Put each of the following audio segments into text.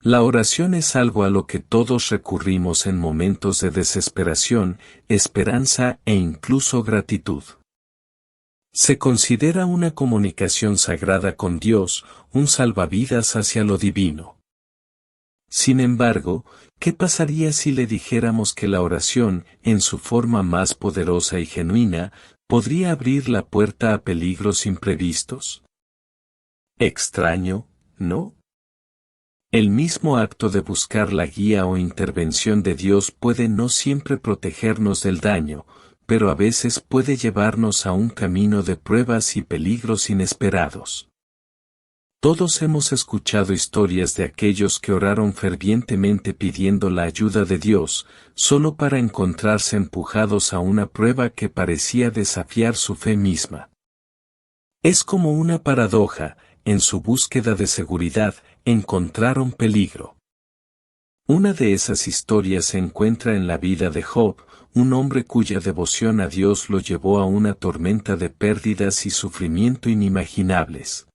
La oración es algo a lo que todos recurrimos en momentos de desesperación, esperanza e incluso gratitud. Se considera una comunicación sagrada con Dios, un salvavidas hacia lo divino. Sin embargo, ¿qué pasaría si le dijéramos que la oración, en su forma más poderosa y genuina, podría abrir la puerta a peligros imprevistos? Extraño, ¿no? El mismo acto de buscar la guía o intervención de Dios puede no siempre protegernos del daño, pero a veces puede llevarnos a un camino de pruebas y peligros inesperados. Todos hemos escuchado historias de aquellos que oraron fervientemente pidiendo la ayuda de Dios, solo para encontrarse empujados a una prueba que parecía desafiar su fe misma. Es como una paradoja, en su búsqueda de seguridad, encontraron peligro. Una de esas historias se encuentra en la vida de Job, un hombre cuya devoción a Dios lo llevó a una tormenta de pérdidas y sufrimiento inimaginables.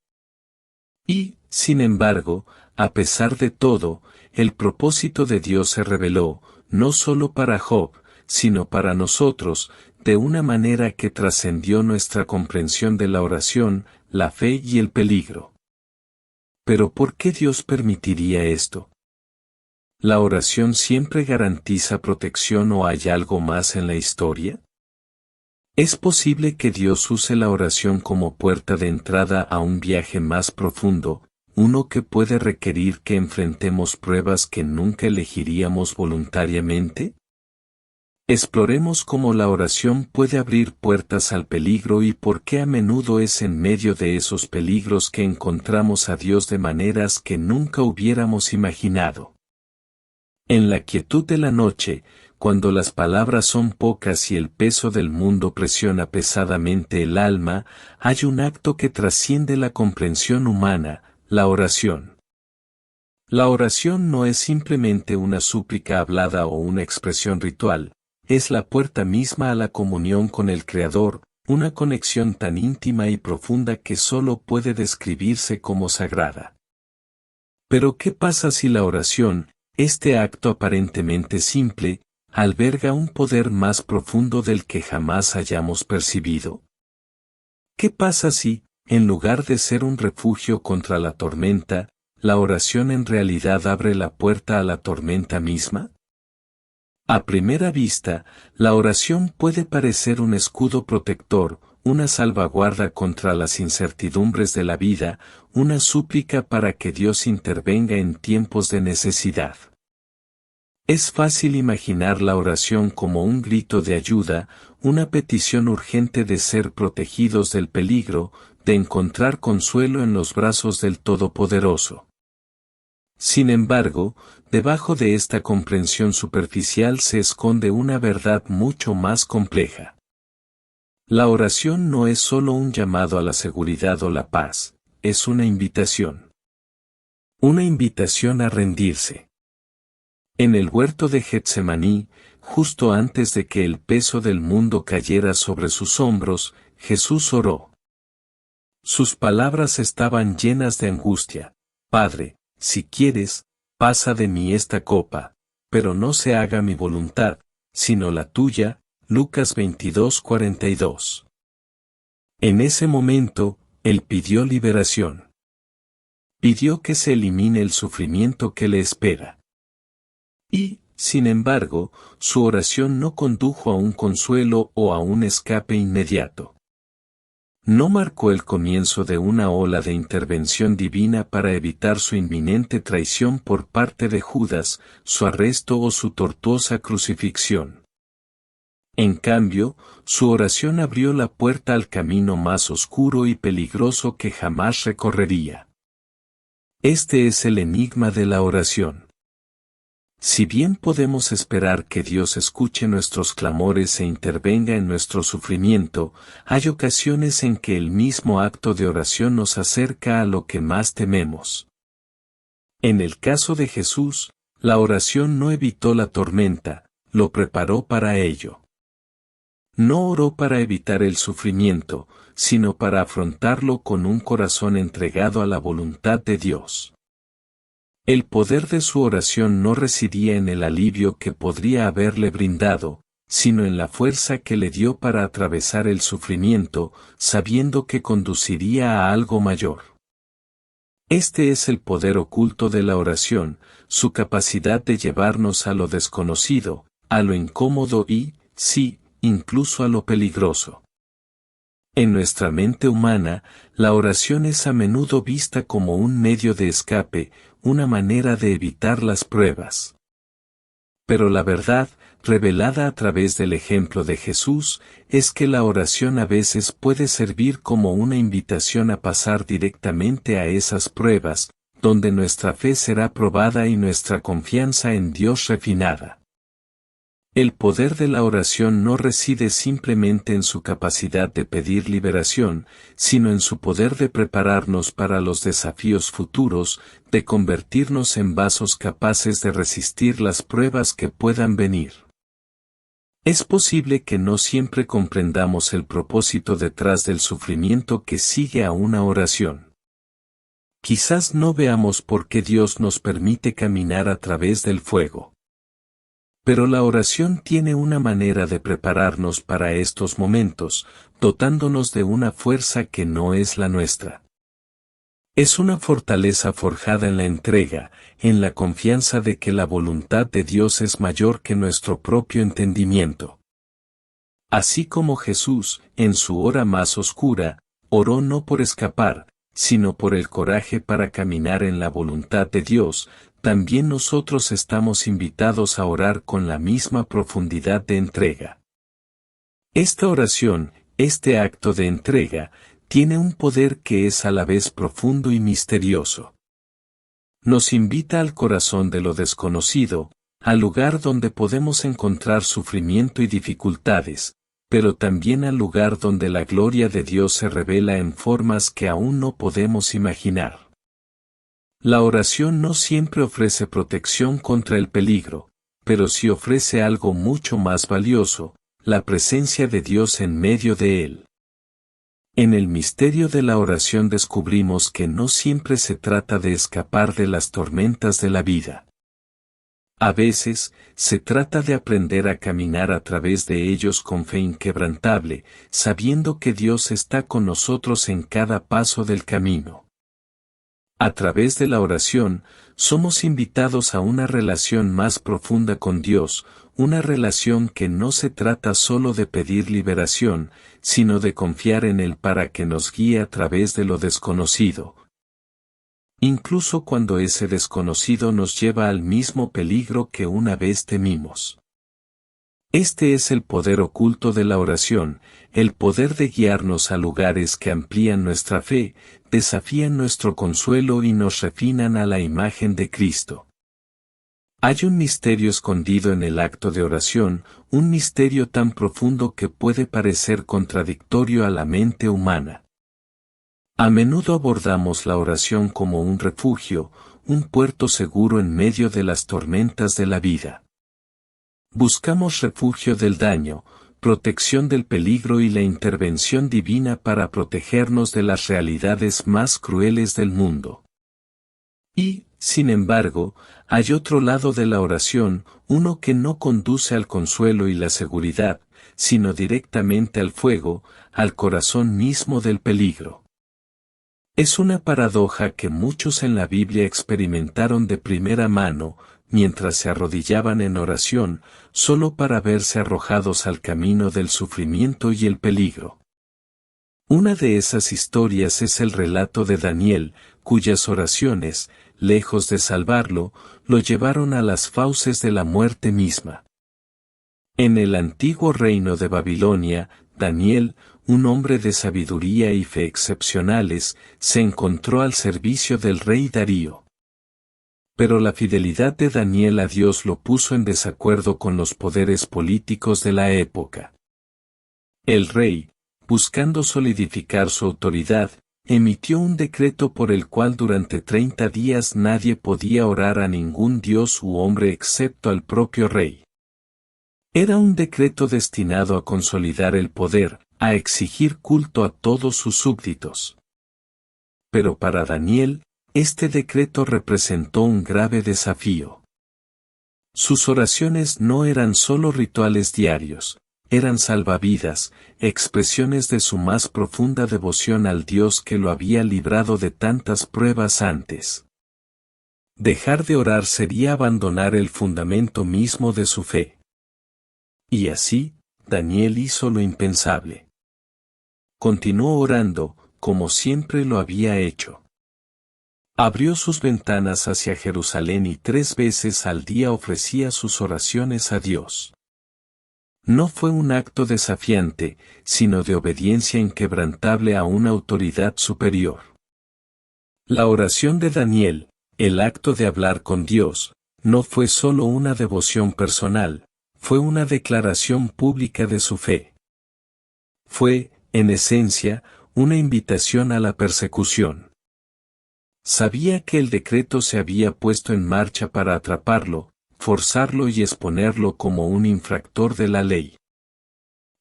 Y, sin embargo, a pesar de todo, el propósito de Dios se reveló, no solo para Job, sino para nosotros, de una manera que trascendió nuestra comprensión de la oración, la fe y el peligro. Pero ¿por qué Dios permitiría esto? ¿La oración siempre garantiza protección o hay algo más en la historia? ¿Es posible que Dios use la oración como puerta de entrada a un viaje más profundo, uno que puede requerir que enfrentemos pruebas que nunca elegiríamos voluntariamente? Exploremos cómo la oración puede abrir puertas al peligro y por qué a menudo es en medio de esos peligros que encontramos a Dios de maneras que nunca hubiéramos imaginado. En la quietud de la noche, cuando las palabras son pocas y el peso del mundo presiona pesadamente el alma, hay un acto que trasciende la comprensión humana, la oración. La oración no es simplemente una súplica hablada o una expresión ritual, es la puerta misma a la comunión con el Creador, una conexión tan íntima y profunda que solo puede describirse como sagrada. Pero ¿qué pasa si la oración, este acto aparentemente simple, alberga un poder más profundo del que jamás hayamos percibido? ¿Qué pasa si, en lugar de ser un refugio contra la tormenta, la oración en realidad abre la puerta a la tormenta misma? A primera vista, la oración puede parecer un escudo protector, una salvaguarda contra las incertidumbres de la vida, una súplica para que Dios intervenga en tiempos de necesidad. Es fácil imaginar la oración como un grito de ayuda, una petición urgente de ser protegidos del peligro, de encontrar consuelo en los brazos del Todopoderoso. Sin embargo, debajo de esta comprensión superficial se esconde una verdad mucho más compleja. La oración no es solo un llamado a la seguridad o la paz, es una invitación. Una invitación a rendirse. En el huerto de Getsemaní, justo antes de que el peso del mundo cayera sobre sus hombros, Jesús oró. Sus palabras estaban llenas de angustia. Padre, si quieres, pasa de mí esta copa, pero no se haga mi voluntad, sino la tuya. Lucas 22:42. En ese momento, él pidió liberación. Pidió que se elimine el sufrimiento que le espera. Y, sin embargo, su oración no condujo a un consuelo o a un escape inmediato. No marcó el comienzo de una ola de intervención divina para evitar su inminente traición por parte de Judas, su arresto o su tortuosa crucifixión. En cambio, su oración abrió la puerta al camino más oscuro y peligroso que jamás recorrería. Este es el enigma de la oración. Si bien podemos esperar que Dios escuche nuestros clamores e intervenga en nuestro sufrimiento, hay ocasiones en que el mismo acto de oración nos acerca a lo que más tememos. En el caso de Jesús, la oración no evitó la tormenta, lo preparó para ello. No oró para evitar el sufrimiento, sino para afrontarlo con un corazón entregado a la voluntad de Dios. El poder de su oración no residía en el alivio que podría haberle brindado, sino en la fuerza que le dio para atravesar el sufrimiento, sabiendo que conduciría a algo mayor. Este es el poder oculto de la oración, su capacidad de llevarnos a lo desconocido, a lo incómodo y, sí, incluso a lo peligroso. En nuestra mente humana, la oración es a menudo vista como un medio de escape, una manera de evitar las pruebas. Pero la verdad, revelada a través del ejemplo de Jesús, es que la oración a veces puede servir como una invitación a pasar directamente a esas pruebas, donde nuestra fe será probada y nuestra confianza en Dios refinada. El poder de la oración no reside simplemente en su capacidad de pedir liberación, sino en su poder de prepararnos para los desafíos futuros, de convertirnos en vasos capaces de resistir las pruebas que puedan venir. Es posible que no siempre comprendamos el propósito detrás del sufrimiento que sigue a una oración. Quizás no veamos por qué Dios nos permite caminar a través del fuego. Pero la oración tiene una manera de prepararnos para estos momentos, dotándonos de una fuerza que no es la nuestra. Es una fortaleza forjada en la entrega, en la confianza de que la voluntad de Dios es mayor que nuestro propio entendimiento. Así como Jesús, en su hora más oscura, oró no por escapar, sino por el coraje para caminar en la voluntad de Dios, también nosotros estamos invitados a orar con la misma profundidad de entrega. Esta oración, este acto de entrega, tiene un poder que es a la vez profundo y misterioso. Nos invita al corazón de lo desconocido, al lugar donde podemos encontrar sufrimiento y dificultades, pero también al lugar donde la gloria de Dios se revela en formas que aún no podemos imaginar. La oración no siempre ofrece protección contra el peligro, pero sí ofrece algo mucho más valioso, la presencia de Dios en medio de él. En el misterio de la oración descubrimos que no siempre se trata de escapar de las tormentas de la vida. A veces, se trata de aprender a caminar a través de ellos con fe inquebrantable, sabiendo que Dios está con nosotros en cada paso del camino. A través de la oración, somos invitados a una relación más profunda con Dios, una relación que no se trata solo de pedir liberación, sino de confiar en Él para que nos guíe a través de lo desconocido. Incluso cuando ese desconocido nos lleva al mismo peligro que una vez temimos. Este es el poder oculto de la oración, el poder de guiarnos a lugares que amplían nuestra fe, desafían nuestro consuelo y nos refinan a la imagen de Cristo. Hay un misterio escondido en el acto de oración, un misterio tan profundo que puede parecer contradictorio a la mente humana. A menudo abordamos la oración como un refugio, un puerto seguro en medio de las tormentas de la vida. Buscamos refugio del daño, protección del peligro y la intervención divina para protegernos de las realidades más crueles del mundo. Y, sin embargo, hay otro lado de la oración, uno que no conduce al consuelo y la seguridad, sino directamente al fuego, al corazón mismo del peligro. Es una paradoja que muchos en la Biblia experimentaron de primera mano, mientras se arrodillaban en oración, solo para verse arrojados al camino del sufrimiento y el peligro. Una de esas historias es el relato de Daniel, cuyas oraciones, lejos de salvarlo, lo llevaron a las fauces de la muerte misma. En el antiguo reino de Babilonia, Daniel, un hombre de sabiduría y fe excepcionales, se encontró al servicio del rey Darío. Pero la fidelidad de Daniel a Dios lo puso en desacuerdo con los poderes políticos de la época. El rey, buscando solidificar su autoridad, emitió un decreto por el cual durante 30 días nadie podía orar a ningún dios u hombre excepto al propio rey. Era un decreto destinado a consolidar el poder, a exigir culto a todos sus súbditos. Pero para Daniel, Este decreto representó un grave desafío. Sus oraciones no eran solo rituales diarios, eran salvavidas, expresiones de su más profunda devoción al Dios que lo había librado de tantas pruebas antes. Dejar de orar sería abandonar el fundamento mismo de su fe. Y así, Daniel hizo lo impensable. Continuó orando, como siempre lo había hecho. Abrió sus ventanas hacia Jerusalén y 3 veces al día ofrecía sus oraciones a Dios. No fue un acto desafiante, sino de obediencia inquebrantable a una autoridad superior. La oración de Daniel, el acto de hablar con Dios, no fue solo una devoción personal, fue una declaración pública de su fe. Fue, en esencia, una invitación a la persecución. Sabía que el decreto se había puesto en marcha para atraparlo, forzarlo y exponerlo como un infractor de la ley.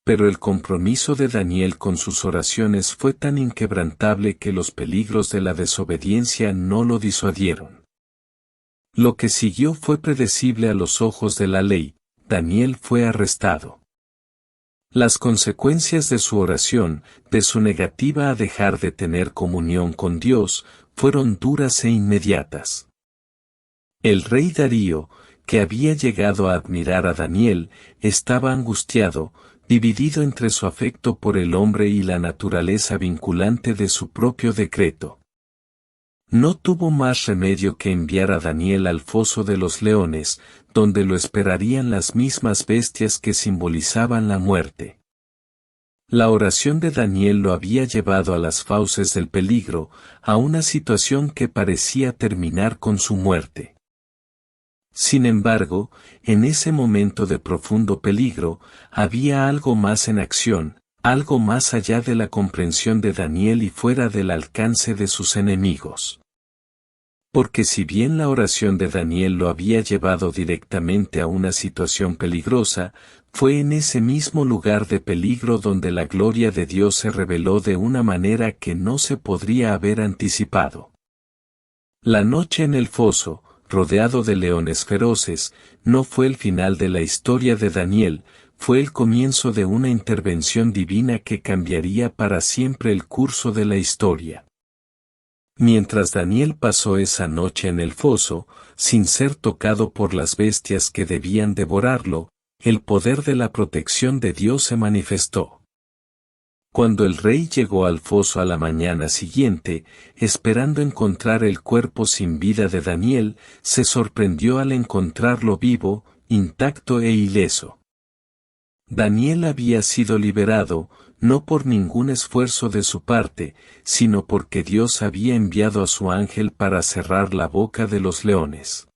Pero el compromiso de Daniel con sus oraciones fue tan inquebrantable que los peligros de la desobediencia no lo disuadieron. Lo que siguió fue predecible a los ojos de la ley. Daniel fue arrestado. Las consecuencias de su oración, de su negativa a dejar de tener comunión con Dios, fueron duras e inmediatas. El rey Darío, que había llegado a admirar a Daniel, estaba angustiado, dividido entre su afecto por el hombre y la naturaleza vinculante de su propio decreto. No tuvo más remedio que enviar a Daniel al foso de los leones, donde lo esperarían las mismas bestias que simbolizaban la muerte. La oración de Daniel lo había llevado a las fauces del peligro, a una situación que parecía terminar con su muerte. Sin embargo, en ese momento de profundo peligro, había algo más en acción, algo más allá de la comprensión de Daniel y fuera del alcance de sus enemigos. Porque si bien la oración de Daniel lo había llevado directamente a una situación peligrosa, fue en ese mismo lugar de peligro donde la gloria de Dios se reveló de una manera que no se podría haber anticipado. La noche en el foso, rodeado de leones feroces, no fue el final de la historia de Daniel, fue el comienzo de una intervención divina que cambiaría para siempre el curso de la historia. Mientras Daniel pasó esa noche en el foso, sin ser tocado por las bestias que debían devorarlo, el poder de la protección de Dios se manifestó. Cuando el rey llegó al foso a la mañana siguiente, esperando encontrar el cuerpo sin vida de Daniel, se sorprendió al encontrarlo vivo, intacto e ileso. Daniel había sido liberado, no por ningún esfuerzo de su parte, sino porque Dios había enviado a su ángel para cerrar la boca de los leones.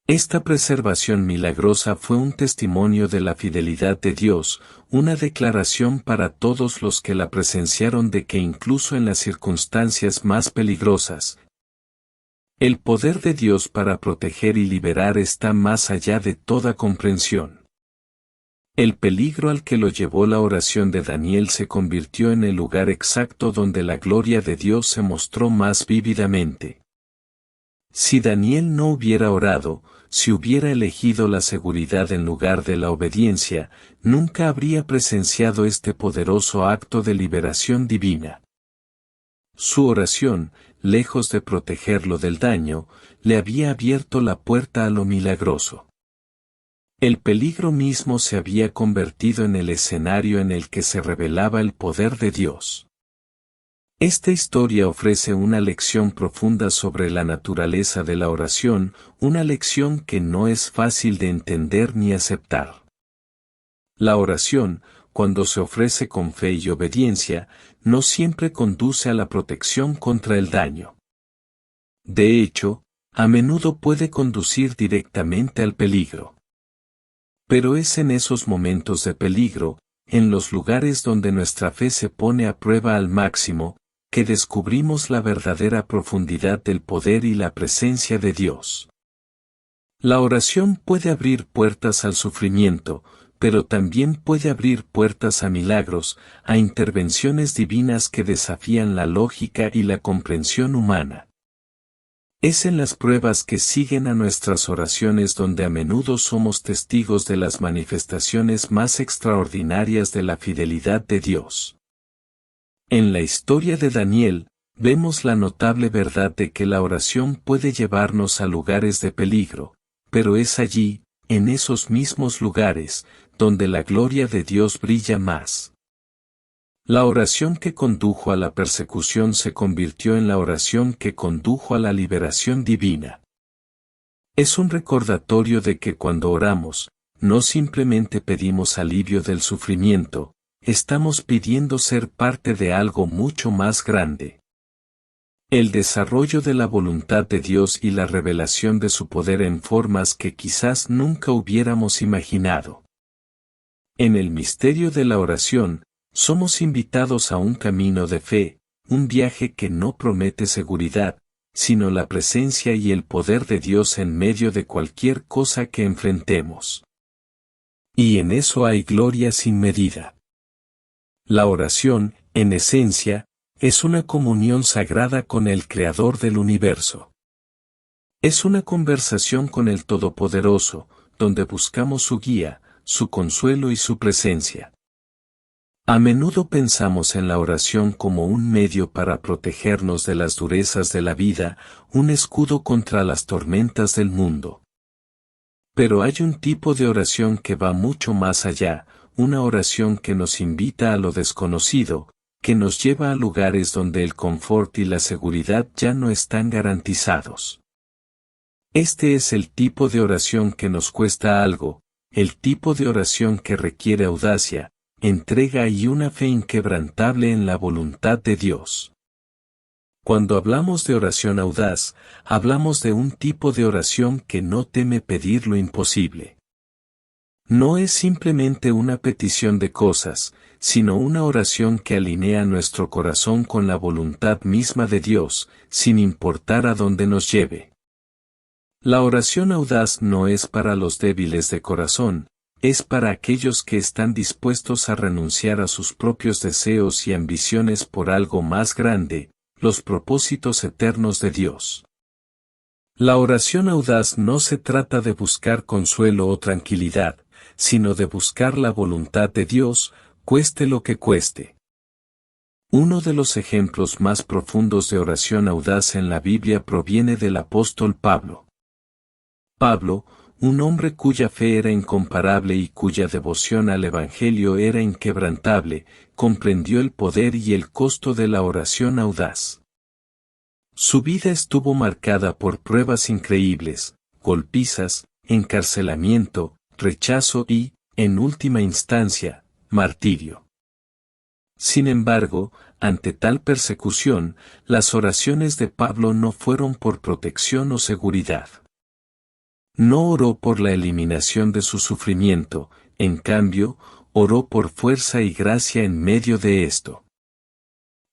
Esta preservación milagrosa fue un testimonio de la fidelidad de Dios, una declaración para todos los que la presenciaron de que incluso en las circunstancias más peligrosas, el poder de Dios para proteger y liberar está más allá de toda comprensión. El peligro al que lo llevó la oración de Daniel se convirtió en el lugar exacto donde la gloria de Dios se mostró más vívidamente. Si Daniel no hubiera orado, si hubiera elegido la seguridad en lugar de la obediencia, nunca habría presenciado este poderoso acto de liberación divina. Su oración, lejos de protegerlo del daño, le había abierto la puerta a lo milagroso. El peligro mismo se había convertido en el escenario en el que se revelaba el poder de Dios. Esta historia ofrece una lección profunda sobre la naturaleza de la oración, una lección que no es fácil de entender ni aceptar. La oración, cuando se ofrece con fe y obediencia, no siempre conduce a la protección contra el daño. De hecho, a menudo puede conducir directamente al peligro. Pero es en esos momentos de peligro, en los lugares donde nuestra fe se pone a prueba al máximo, que descubrimos la verdadera profundidad del poder y la presencia de Dios. La oración puede abrir puertas al sufrimiento, pero también puede abrir puertas a milagros, a intervenciones divinas que desafían la lógica y la comprensión humana. Es en las pruebas que siguen a nuestras oraciones donde a menudo somos testigos de las manifestaciones más extraordinarias de la fidelidad de Dios. En la historia de Daniel, vemos la notable verdad de que la oración puede llevarnos a lugares de peligro, pero es allí, en esos mismos lugares, donde la gloria de Dios brilla más. La oración que condujo a la persecución se convirtió en la oración que condujo a la liberación divina. Es un recordatorio de que cuando oramos, no simplemente pedimos alivio del sufrimiento, estamos pidiendo ser parte de algo mucho más grande. El desarrollo de la voluntad de Dios y la revelación de su poder en formas que quizás nunca hubiéramos imaginado. En el misterio de la oración, somos invitados a un camino de fe, un viaje que no promete seguridad, sino la presencia y el poder de Dios en medio de cualquier cosa que enfrentemos. Y en eso hay gloria sin medida. La oración, en esencia, es una comunión sagrada con el Creador del universo. Es una conversación con el Todopoderoso, donde buscamos su guía, su consuelo y su presencia. A menudo pensamos en la oración como un medio para protegernos de las durezas de la vida, un escudo contra las tormentas del mundo. Pero hay un tipo de oración que va mucho más allá, una oración que nos invita a lo desconocido, que nos lleva a lugares donde el confort y la seguridad ya no están garantizados. Este es el tipo de oración que nos cuesta algo, el tipo de oración que requiere audacia, entrega y una fe inquebrantable en la voluntad de Dios. Cuando hablamos de oración audaz, hablamos de un tipo de oración que no teme pedir lo imposible. No es simplemente una petición de cosas, sino una oración que alinea nuestro corazón con la voluntad misma de Dios, sin importar a dónde nos lleve. La oración audaz no es para los débiles de corazón, es para aquellos que están dispuestos a renunciar a sus propios deseos y ambiciones por algo más grande, los propósitos eternos de Dios. La oración audaz no se trata de buscar consuelo o tranquilidad, sino de buscar la voluntad de Dios, cueste lo que cueste. Uno de los ejemplos más profundos de oración audaz en la Biblia proviene del apóstol Pablo. Pablo, un hombre cuya fe era incomparable y cuya devoción al Evangelio era inquebrantable, comprendió el poder y el costo de la oración audaz. Su vida estuvo marcada por pruebas increíbles, golpizas, encarcelamiento, rechazo y, en última instancia, martirio. Sin embargo, ante tal persecución, las oraciones de Pablo no fueron por protección o seguridad. No oró por la eliminación de su sufrimiento, en cambio, oró por fuerza y gracia en medio de esto.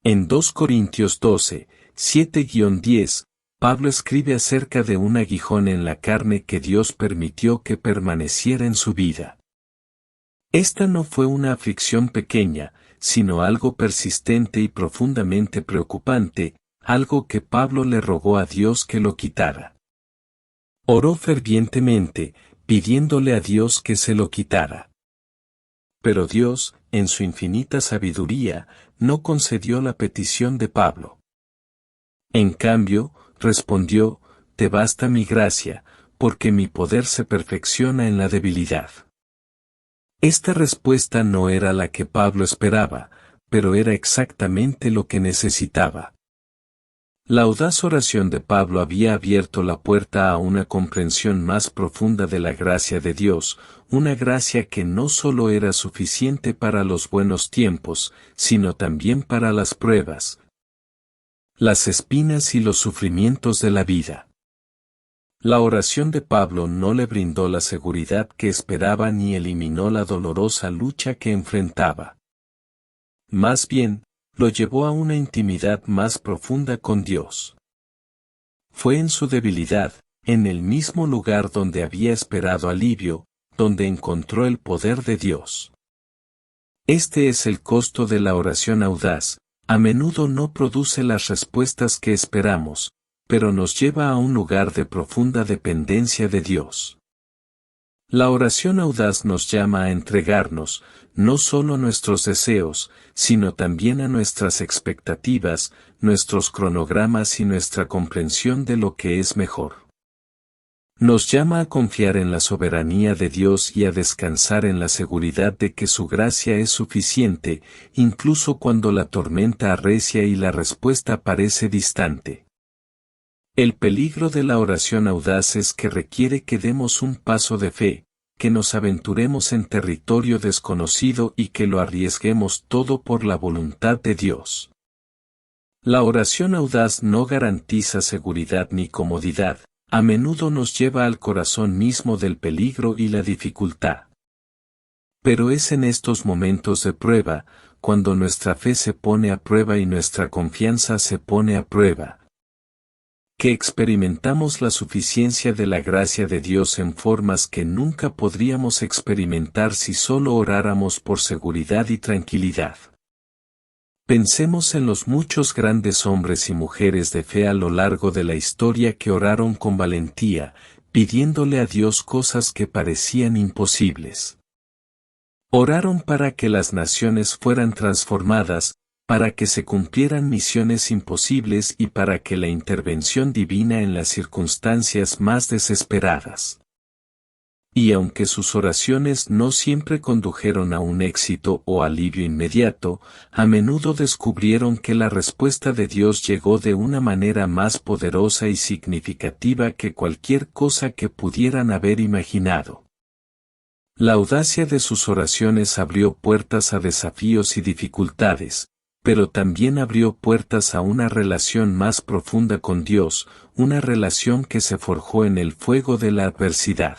En 2 Corintios 12, 7-10, Pablo escribe acerca de un aguijón en la carne que Dios permitió que permaneciera en su vida. Esta no fue una aflicción pequeña, sino algo persistente y profundamente preocupante, algo que Pablo le rogó a Dios que lo quitara. Oró fervientemente, pidiéndole a Dios que se lo quitara. Pero Dios, en su infinita sabiduría, no concedió la petición de Pablo. En cambio, respondió, «Te basta mi gracia, porque mi poder se perfecciona en la debilidad». Esta respuesta no era la que Pablo esperaba, pero era exactamente lo que necesitaba. La audaz oración de Pablo había abierto la puerta a una comprensión más profunda de la gracia de Dios, una gracia que no solo era suficiente para los buenos tiempos, sino también para las pruebas, las espinas y los sufrimientos de la vida. La oración de Pablo no le brindó la seguridad que esperaba ni eliminó la dolorosa lucha que enfrentaba. Más bien, lo llevó a una intimidad más profunda con Dios. Fue en su debilidad, en el mismo lugar donde había esperado alivio, donde encontró el poder de Dios. Este es el costo de la oración audaz, a menudo no produce las respuestas que esperamos, pero nos lleva a un lugar de profunda dependencia de Dios. La oración audaz nos llama a entregarnos, no solo a nuestros deseos, sino también a nuestras expectativas, nuestros cronogramas y nuestra comprensión de lo que es mejor. Nos llama a confiar en la soberanía de Dios y a descansar en la seguridad de que su gracia es suficiente, incluso cuando la tormenta arrecia y la respuesta parece distante. El peligro de la oración audaz es que requiere que demos un paso de fe, que nos aventuremos en territorio desconocido y que lo arriesguemos todo por la voluntad de Dios. La oración audaz no garantiza seguridad ni comodidad, a menudo nos lleva al corazón mismo del peligro y la dificultad. Pero es en estos momentos de prueba, cuando nuestra fe se pone a prueba y nuestra confianza se pone a prueba, que experimentamos la suficiencia de la gracia de Dios en formas que nunca podríamos experimentar si solo oráramos por seguridad y tranquilidad. Pensemos en los muchos grandes hombres y mujeres de fe a lo largo de la historia que oraron con valentía, pidiéndole a Dios cosas que parecían imposibles. Oraron para que las naciones fueran transformadas, para que se cumplieran misiones imposibles y para que la intervención divina en las circunstancias más desesperadas. Y aunque sus oraciones no siempre condujeron a un éxito o alivio inmediato, a menudo descubrieron que la respuesta de Dios llegó de una manera más poderosa y significativa que cualquier cosa que pudieran haber imaginado. La audacia de sus oraciones abrió puertas a desafíos y dificultades, pero también abrió puertas a una relación más profunda con Dios, una relación que se forjó en el fuego de la adversidad.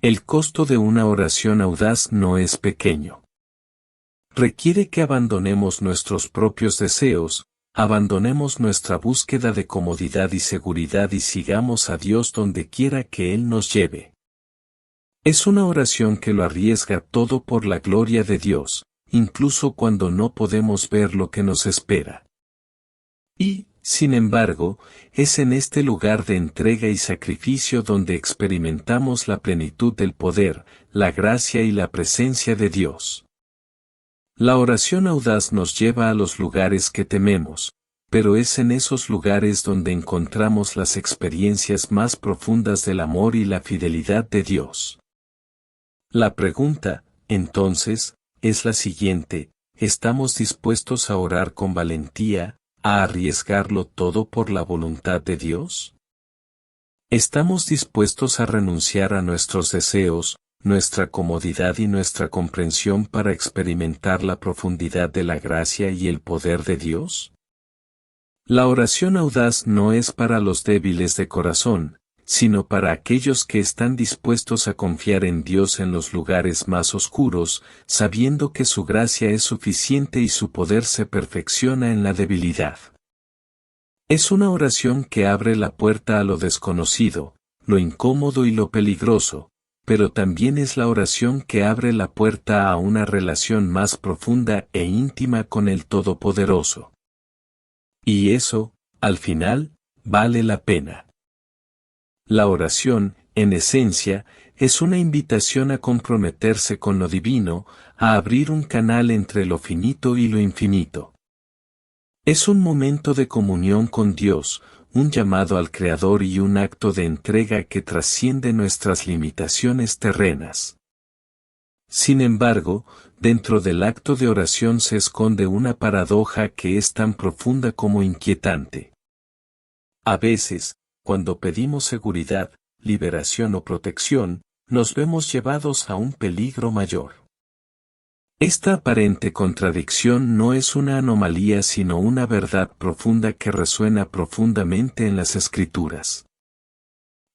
El costo de una oración audaz no es pequeño. Requiere que abandonemos nuestros propios deseos, abandonemos nuestra búsqueda de comodidad y seguridad y sigamos a Dios donde quiera que Él nos lleve. Es una oración que lo arriesga todo por la gloria de Dios, incluso cuando no podemos ver lo que nos espera. Y, sin embargo, es en este lugar de entrega y sacrificio donde experimentamos la plenitud del poder, la gracia y la presencia de Dios. La oración audaz nos lleva a los lugares que tememos, pero es en esos lugares donde encontramos las experiencias más profundas del amor y la fidelidad de Dios. La pregunta, entonces, es la siguiente: ¿estamos dispuestos a orar con valentía, a arriesgarlo todo por la voluntad de Dios? ¿Estamos dispuestos a renunciar a nuestros deseos, nuestra comodidad y nuestra comprensión para experimentar la profundidad de la gracia y el poder de Dios? La oración audaz no es para los débiles de corazón, sino para aquellos que están dispuestos a confiar en Dios en los lugares más oscuros, sabiendo que su gracia es suficiente y su poder se perfecciona en la debilidad. Es una oración que abre la puerta a lo desconocido, lo incómodo y lo peligroso, pero también es la oración que abre la puerta a una relación más profunda e íntima con el Todopoderoso. Y eso, al final, vale la pena. La oración, en esencia, es una invitación a comprometerse con lo divino, a abrir un canal entre lo finito y lo infinito. Es un momento de comunión con Dios, un llamado al Creador y un acto de entrega que trasciende nuestras limitaciones terrenas. Sin embargo, dentro del acto de oración se esconde una paradoja que es tan profunda como inquietante. A veces, cuando pedimos seguridad, liberación o protección, nos vemos llevados a un peligro mayor. Esta aparente contradicción no es una anomalía sino una verdad profunda que resuena profundamente en las Escrituras.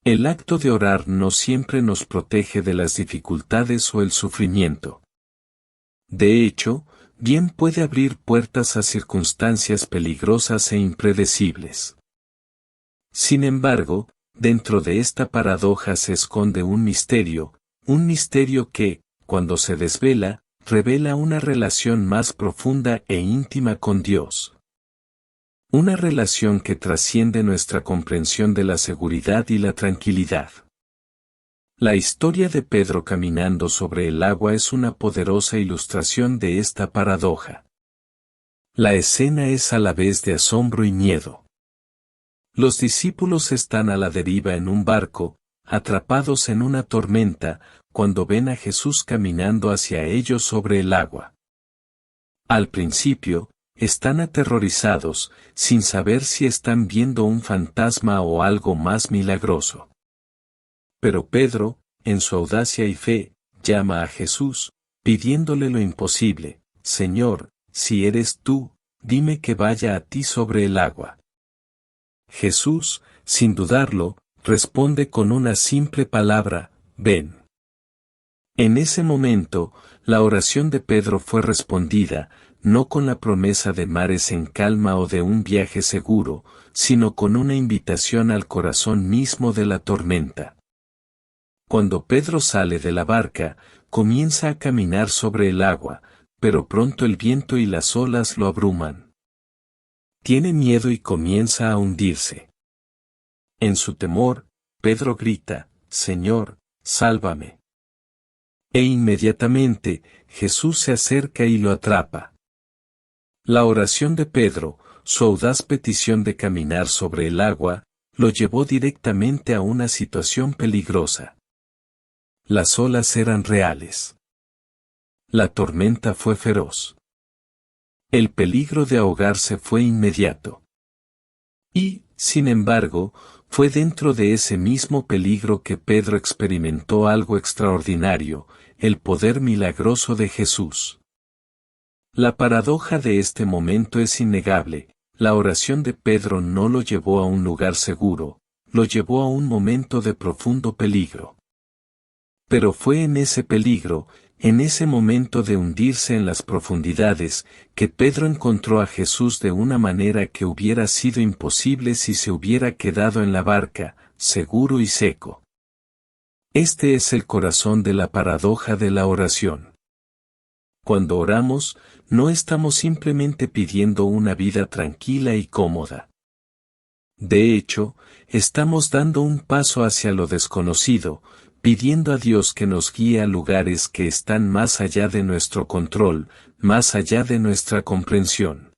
El acto de orar no siempre nos protege de las dificultades o el sufrimiento. De hecho, bien puede abrir puertas a circunstancias peligrosas e impredecibles. Sin embargo, dentro de esta paradoja se esconde un misterio que, cuando se desvela, revela una relación más profunda e íntima con Dios. Una relación que trasciende nuestra comprensión de la seguridad y la tranquilidad. La historia de Pedro caminando sobre el agua es una poderosa ilustración de esta paradoja. La escena es a la vez de asombro y miedo. Los discípulos están a la deriva en un barco, atrapados en una tormenta, cuando ven a Jesús caminando hacia ellos sobre el agua. Al principio, están aterrorizados, sin saber si están viendo un fantasma o algo más milagroso. Pero Pedro, en su audacia y fe, llama a Jesús, pidiéndole lo imposible: Señor, si eres tú, dime que vaya a ti sobre el agua. Jesús, sin dudarlo, responde con una simple palabra: ven. En ese momento, la oración de Pedro fue respondida, no con la promesa de mares en calma o de un viaje seguro, sino con una invitación al corazón mismo de la tormenta. Cuando Pedro sale de la barca, comienza a caminar sobre el agua, pero pronto el viento y las olas lo abruman. Tiene miedo y comienza a hundirse. En su temor, Pedro grita: Señor, sálvame. E inmediatamente, Jesús se acerca y lo atrapa. La oración de Pedro, su audaz petición de caminar sobre el agua, lo llevó directamente a una situación peligrosa. Las olas eran reales. La tormenta fue feroz. El peligro de ahogarse fue inmediato. Y, sin embargo, fue dentro de ese mismo peligro que Pedro experimentó algo extraordinario: el poder milagroso de Jesús. La paradoja de este momento es innegable: la oración de Pedro no lo llevó a un lugar seguro, lo llevó a un momento de profundo peligro. Pero fue en ese peligro, en ese momento de hundirse en las profundidades, que Pedro encontró a Jesús de una manera que hubiera sido imposible si se hubiera quedado en la barca, seguro y seco. Este es el corazón de la paradoja de la oración. Cuando oramos, no estamos simplemente pidiendo una vida tranquila y cómoda. De hecho, estamos dando un paso hacia lo desconocido, pidiendo a Dios que nos guíe a lugares que están más allá de nuestro control, más allá de nuestra comprensión.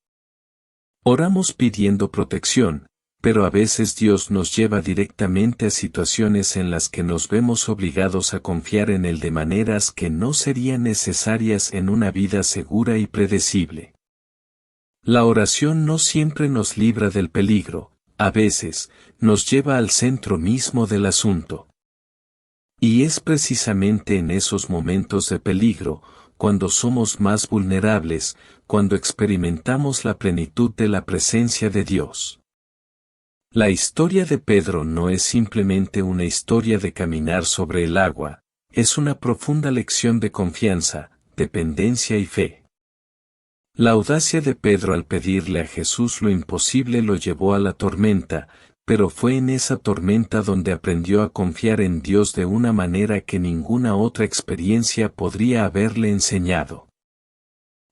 Oramos pidiendo protección, pero a veces Dios nos lleva directamente a situaciones en las que nos vemos obligados a confiar en Él de maneras que no serían necesarias en una vida segura y predecible. La oración no siempre nos libra del peligro, a veces, nos lleva al centro mismo del asunto. Y es precisamente en esos momentos de peligro, cuando somos más vulnerables, cuando experimentamos la plenitud de la presencia de Dios. La historia de Pedro no es simplemente una historia de caminar sobre el agua, es una profunda lección de confianza, dependencia y fe. La audacia de Pedro al pedirle a Jesús lo imposible lo llevó a la tormenta, pero fue en esa tormenta donde aprendió a confiar en Dios de una manera que ninguna otra experiencia podría haberle enseñado.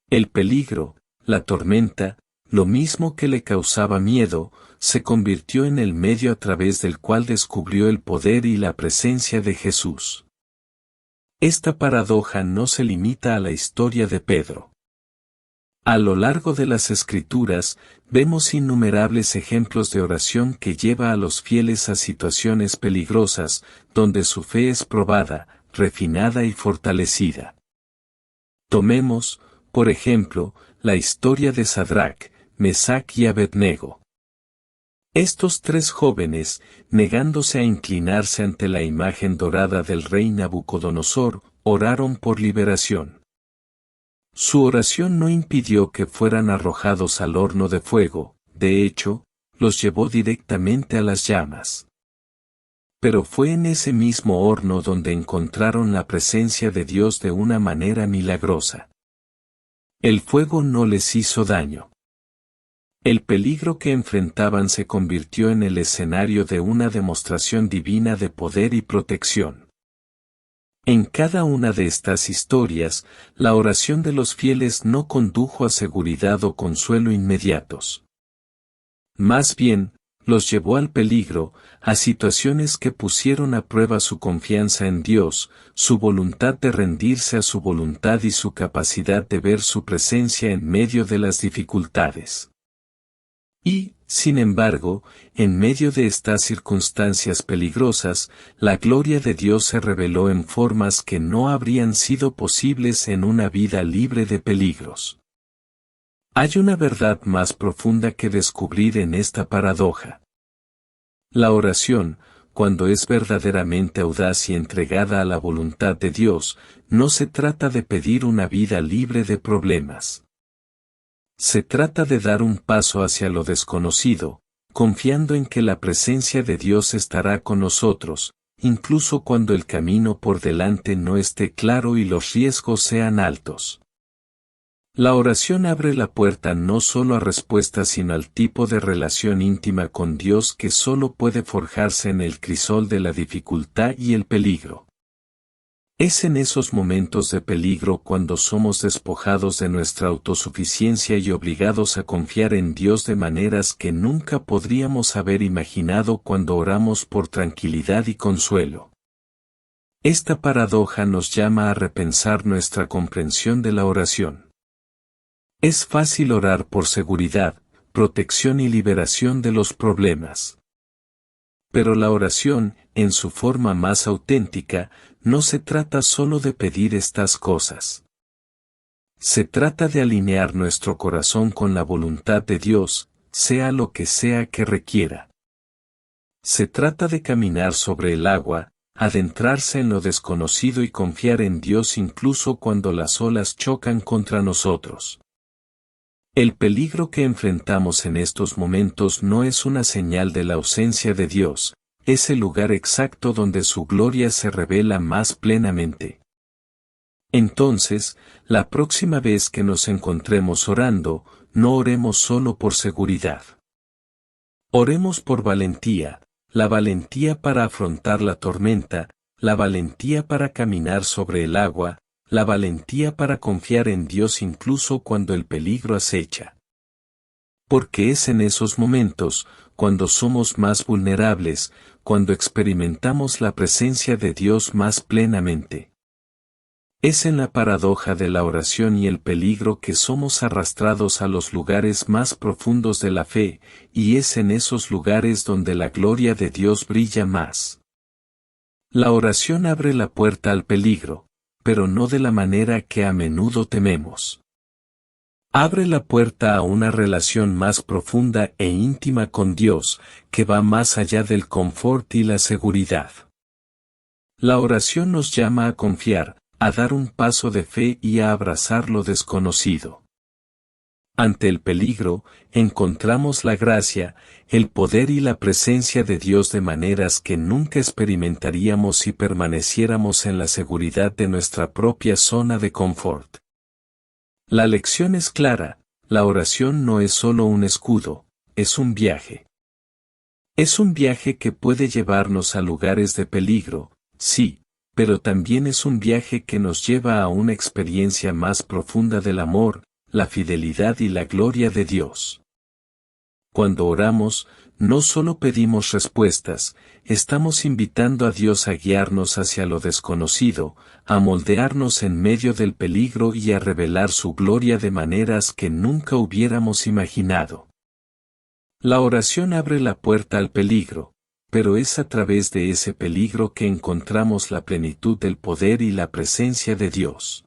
El peligro, la tormenta, lo mismo que le causaba miedo, se convirtió en el medio a través del cual descubrió el poder y la presencia de Jesús. Esta paradoja no se limita a la historia de Pedro. A lo largo de las Escrituras, vemos innumerables ejemplos de oración que lleva a los fieles a situaciones peligrosas, donde su fe es probada, refinada y fortalecida. Tomemos, por ejemplo, la historia de Sadrac, Mesac y Abednego. Estos tres jóvenes, negándose a inclinarse ante la imagen dorada del rey Nabucodonosor, oraron por liberación. Su oración no impidió que fueran arrojados al horno de fuego, de hecho, los llevó directamente a las llamas. Pero fue en ese mismo horno donde encontraron la presencia de Dios de una manera milagrosa. El fuego no les hizo daño. El peligro que enfrentaban se convirtió en el escenario de una demostración divina de poder y protección. En cada una de estas historias, la oración de los fieles no condujo a seguridad o consuelo inmediatos. Más bien, los llevó al peligro, a situaciones que pusieron a prueba su confianza en Dios, su voluntad de rendirse a su voluntad y su capacidad de ver su presencia en medio de las dificultades. Y, sin embargo, en medio de estas circunstancias peligrosas, la gloria de Dios se reveló en formas que no habrían sido posibles en una vida libre de peligros. Hay una verdad más profunda que descubrir en esta paradoja. La oración, cuando es verdaderamente audaz y entregada a la voluntad de Dios, no se trata de pedir una vida libre de problemas. Se trata de dar un paso hacia lo desconocido, confiando en que la presencia de Dios estará con nosotros, incluso cuando el camino por delante no esté claro y los riesgos sean altos. La oración abre la puerta no solo a respuestas sino al tipo de relación íntima con Dios que solo puede forjarse en el crisol de la dificultad y el peligro. Es en esos momentos de peligro cuando somos despojados de nuestra autosuficiencia y obligados a confiar en Dios de maneras que nunca podríamos haber imaginado cuando oramos por tranquilidad y consuelo. Esta paradoja nos llama a repensar nuestra comprensión de la oración. Es fácil orar por seguridad, protección y liberación de los problemas. Pero la oración, en su forma más auténtica, no se trata solo de pedir estas cosas. Se trata de alinear nuestro corazón con la voluntad de Dios, sea lo que sea que requiera. Se trata de caminar sobre el agua, adentrarse en lo desconocido y confiar en Dios incluso cuando las olas chocan contra nosotros. El peligro que enfrentamos en estos momentos no es una señal de la ausencia de Dios, es el lugar exacto donde su gloria se revela más plenamente. Entonces, la próxima vez que nos encontremos orando, no oremos solo por seguridad. Oremos por valentía, la valentía para afrontar la tormenta, la valentía para caminar sobre el agua, la valentía para confiar en Dios incluso cuando el peligro acecha. Porque es en esos momentos, cuando somos más vulnerables, cuando experimentamos la presencia de Dios más plenamente. Es en la paradoja de la oración y el peligro que somos arrastrados a los lugares más profundos de la fe, y es en esos lugares donde la gloria de Dios brilla más. La oración abre la puerta al peligro, pero no de la manera que a menudo tememos. Abre la puerta a una relación más profunda e íntima con Dios, que va más allá del confort y la seguridad. La oración nos llama a confiar, a dar un paso de fe y a abrazar lo desconocido. Ante el peligro, encontramos la gracia, el poder y la presencia de Dios de maneras que nunca experimentaríamos si permaneciéramos en la seguridad de nuestra propia zona de confort. La lección es clara, la oración no es solo un escudo, es un viaje. Es un viaje que puede llevarnos a lugares de peligro, sí, pero también es un viaje que nos lleva a una experiencia más profunda del amor, la fidelidad y la gloria de Dios. Cuando oramos, no solo pedimos respuestas, estamos invitando a Dios a guiarnos hacia lo desconocido, a moldearnos en medio del peligro y a revelar su gloria de maneras que nunca hubiéramos imaginado. La oración abre la puerta al peligro, pero es a través de ese peligro que encontramos la plenitud del poder y la presencia de Dios.